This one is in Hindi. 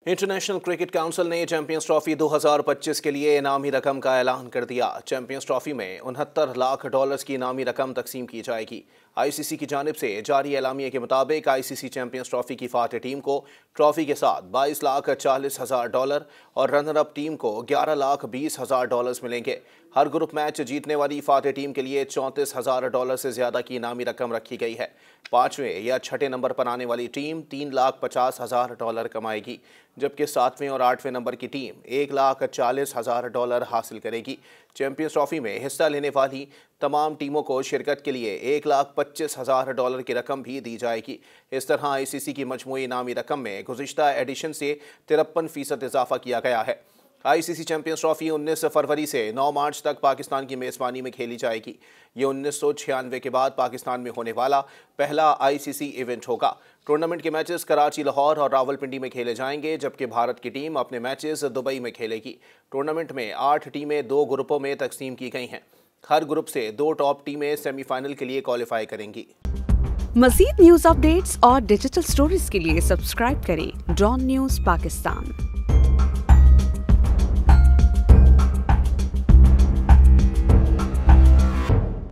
इंटरनेशनल क्रिकेट काउंसिल ने चैंपियंस ट्रॉफी 2025 के लिए इनामी रकम का ऐलान कर दिया। चैंपियंस ट्रॉफी में $69 लाख की इनामी रकम तकसीम की जाएगी। आईसीसी की जानिब से जारी एलामिये के मुताबिक आईसीसी चैंपियंस ट्रॉफी की फातह टीम को ट्रॉफी के साथ $22,40,000 और रनर अप टीम को $11,20,000 मिलेंगे। हर ग्रुप मैच जीतने वाली फातह टीम के लिए $34,000 से ज्यादा की इनामी रकम रखी गई है। 5वें या 6ठे नंबर पर आने वाली टीम $3,50,000 कमाएगी, जबकि 7वें और 8वें नंबर की टीम $1,40,000 हासिल करेगी। चैंपियंस ट्रॉफी में हिस्सा लेने वाली तमाम टीमों को शिरकत के लिए $1,25,000 की रकम भी दी जाएगी। इस तरह आईसीसी की मजमूई इनामी रकम में गुज़िश्ता एडिशन से 53% इजाफा किया गया है। आईसीसी चैंपियंस ट्रॉफी 19 फरवरी से 9 मार्च तक पाकिस्तान की मेज़बानी में खेली जाएगी। ये 1996 के बाद पाकिस्तान में होने वाला पहला आईसीसी इवेंट होगा। टूर्नामेंट के मैचेस कराची, लाहौर और रावलपिंडी में खेले जाएंगे, जबकि भारत की टीम अपने मैचेस दुबई में खेलेगी। टूर्नामेंट में 8 टीमें 2 ग्रुपों में तकसीम की गई हैं। हर ग्रुप से 2 टॉप टीमें सेमीफाइनल के लिए क्वालिफाई करेंगी। मज़ीद न्यूज़ अपडेट्स और डिजिटल स्टोरीज के लिए सब्सक्राइब करें डॉन न्यूज़ पाकिस्तान।